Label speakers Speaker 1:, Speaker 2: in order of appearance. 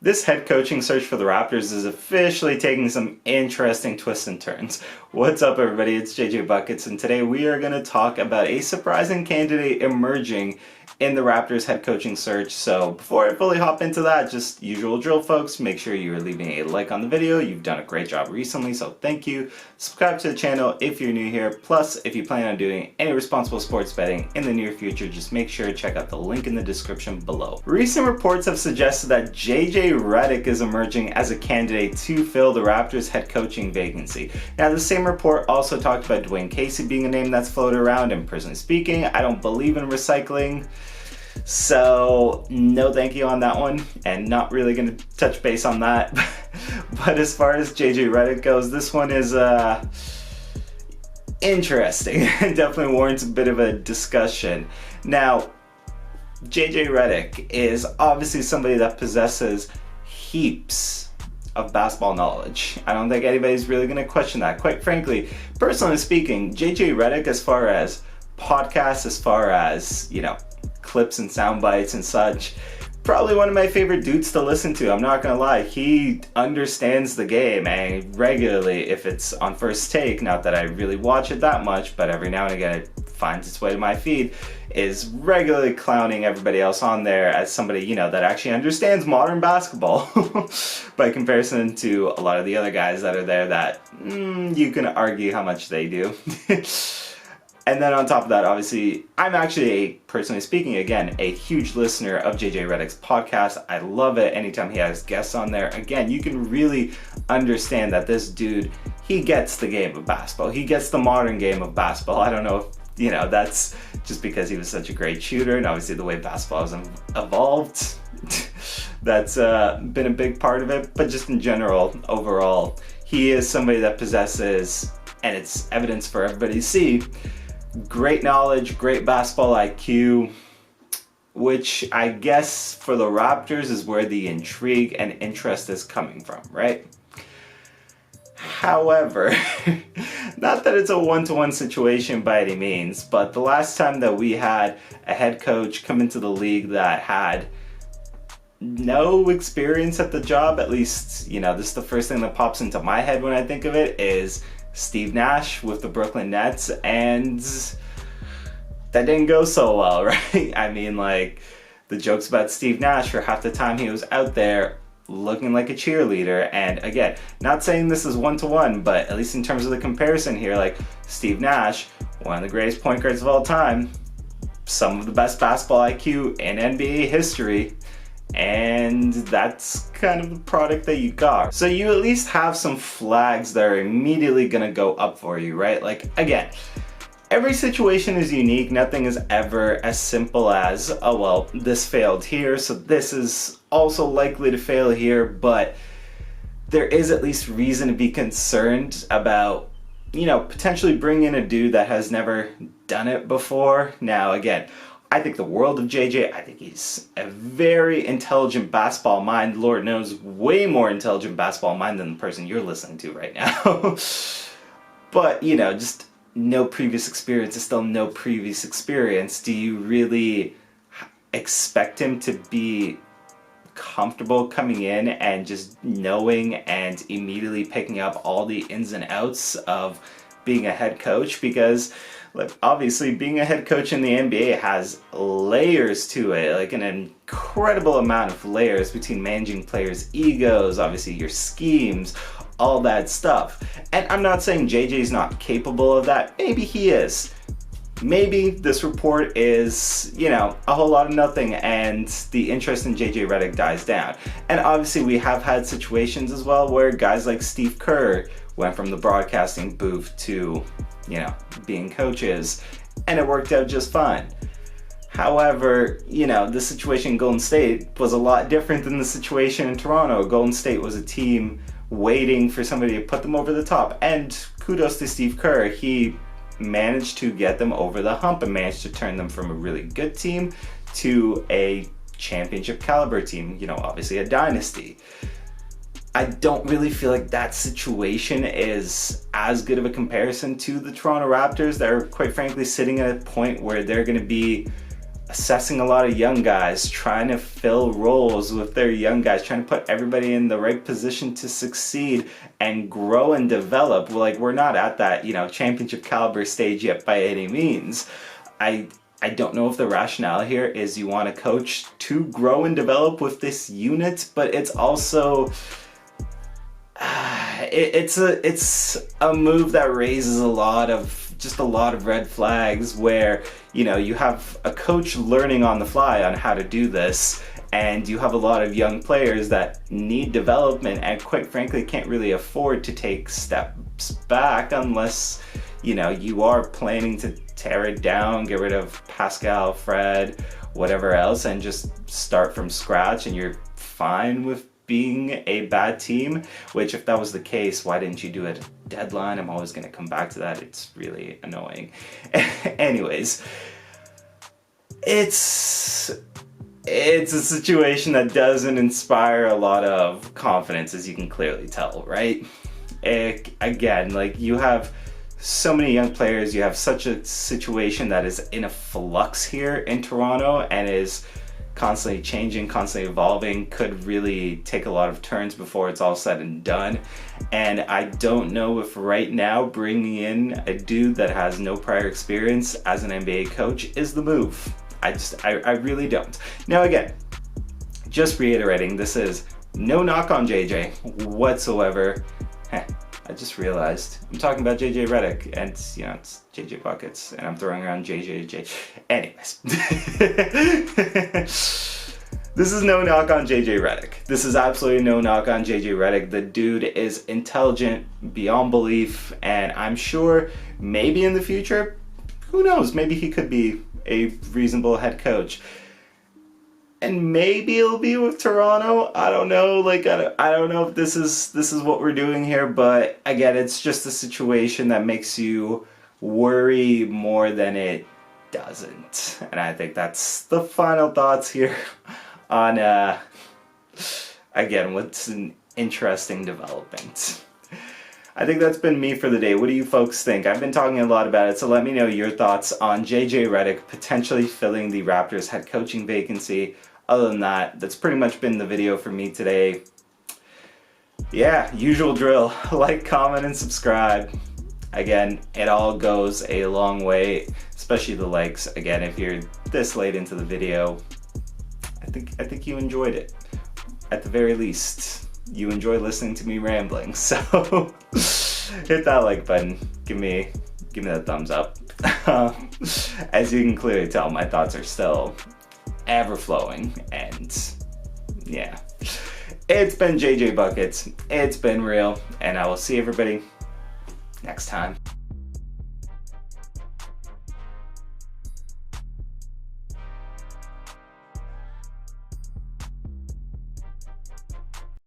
Speaker 1: This head coaching search for the Raptors is officially taking some interesting twists and turns. What's up, everybody? It's JJ Buckets, and today we are going to talk about a surprising candidate emerging in the Raptors head coaching search. So before I fully hop into that, just usual drill, folks, make sure you're leaving a like on the video. You've done a great job recently, so thank you. Subscribe to the channel if you're new here. Plus, if you plan on doing any responsible sports betting in the near future, just make sure to check out the link in the description below. Recent reports have suggested that Redick is emerging as a candidate to fill the Raptors head coaching vacancy. Now, the same report also talked about Dwayne Casey being a name that's floated around, and personally speaking, I don't believe in recycling. So no thank you on that one, and not really going to touch base on that. But as far as Redick goes, this one is interesting and definitely warrants a bit of a discussion. Now, Redick is obviously somebody that possesses heaps of basketball knowledge. I don't think anybody's really going to question that. Quite frankly, personally speaking, Redick, as far as podcasts, as far as, clips and sound bites and such, probably one of my favorite dudes to listen to. I'm not gonna lie, he understands the game, and regularly, if it's on First Take, not that I really watch it that much, but every now and again it finds its way to my feed, is regularly clowning everybody else on there as somebody, that actually understands modern basketball by comparison to a lot of the other guys that are there that you can argue how much they do. And then on top of that, obviously, I'm actually, personally speaking, again, a huge listener of Redick's podcast. I love it anytime he has guests on there. Again, you can really understand that this dude, he gets the game of basketball. He gets the modern game of basketball. I don't know if, that's just because he was such a great shooter, and obviously the way basketball has evolved, that's been a big part of it. But just in general, overall, he is somebody that possesses, and it's evidence for everybody to see, great knowledge, great basketball IQ, which I guess for the Raptors is where the intrigue and interest is coming from, right? However, not that it's a one-to-one situation by any means, but the last time that we had a head coach come into the league that had no experience at the job, at least, this is the first thing that pops into my head when I think of it, is Steve Nash with the Brooklyn Nets, and that didn't go so well, right? I mean, the jokes about Steve Nash for half the time he was out there looking like a cheerleader. And again, not saying this is one-to-one, but at least in terms of the comparison here, Steve Nash, one of the greatest point guards of all time, some of the best basketball IQ in NBA history, and that's kind of the product that you got. So you at least have some flags that are immediately gonna go up for you, right? Again, every situation is unique. Nothing is ever as simple as, oh well, this failed here, so this is also likely to fail here. But there is at least reason to be concerned about, potentially bringing in a dude that has never done it before. Now, again, I think the world of JJ. I think he's a very intelligent basketball mind. Lord knows, way more intelligent basketball mind than the person you're listening to right now. But, just no previous experience is still no previous experience. Do you really expect him to be comfortable coming in and just knowing and immediately picking up all the ins and outs of being a head coach? Because obviously being a head coach in the NBA has layers to it, an incredible amount of layers between managing players' egos, obviously your schemes, all that stuff. And I'm not saying JJ's not capable of that. Maybe he is. Maybe this report is, a whole lot of nothing, and the interest in Redick dies down. And obviously we have had situations as well where guys like Steve Kerr went from the broadcasting booth to, being coaches, and it worked out just fine. However, the situation in Golden State was a lot different than the situation in Toronto. Golden State was a team waiting for somebody to put them over the top, and kudos to Steve Kerr. He managed to get them over the hump and managed to turn them from a really good team to a championship caliber team, obviously a dynasty. I don't really feel like that situation is as good of a comparison to the Toronto Raptors that are, quite frankly, sitting at a point where they're going to be assessing a lot of young guys, trying to fill roles with their young guys, trying to put everybody in the right position to succeed and grow and develop. Like, we're not at that, championship caliber stage yet by any means. I don't know if the rationale here is you want a coach to grow and develop with this unit, but it's also it's a move that raises a lot of red flags, where you have a coach learning on the fly on how to do this, and you have a lot of young players that need development and quite frankly can't really afford to take steps back unless you are planning to tear it down, get rid of Pascal, Fred, whatever else, and just start from scratch, and you're fine with being a bad team. Which, if that was the case, why didn't you do it at a deadline? I'm always going to come back to that. It's really annoying. Anyways, it's a situation that doesn't inspire a lot of confidence, as you can clearly tell, right? Again, like, you have so many young players, you have such a situation that is in a flux here in Toronto and is constantly changing, constantly evolving, could really take a lot of turns before it's all said and done. And I don't know if right now bringing in a dude that has no prior experience as an NBA coach is the move. I really don't. Now again, just reiterating, this is no knock on JJ whatsoever. I just realized I'm talking about JJ Redick, and it's JJ Buckets, and I'm throwing around JJ. Anyways, this is no knock on JJ Redick. This is absolutely no knock on JJ Redick. The dude is intelligent beyond belief, and I'm sure maybe in the future, who knows, maybe he could be a reasonable head coach. And maybe it'll be with Toronto. I don't know. Like, I don't know if this is what we're doing here, but again, it's just a situation that makes you worry more than it doesn't. And I think that's the final thoughts here on again, what's an interesting development. I think that's been me for the day. What do you folks think? I've been talking a lot about it, so let me know your thoughts on JJ Redick potentially filling the Raptors head coaching vacancy. Other than that, that's pretty much been the video for me today. Yeah, usual drill. Like, comment, and subscribe. Again, it all goes a long way, especially the likes. Again, if you're this late into the video, I think you enjoyed it. At the very least, you enjoy listening to me rambling. So hit that like button. Give me that thumbs up. As you can clearly tell, my thoughts are still ever flowing, and yeah, it's been JJ Buckets. It's been real, and I will see everybody next time.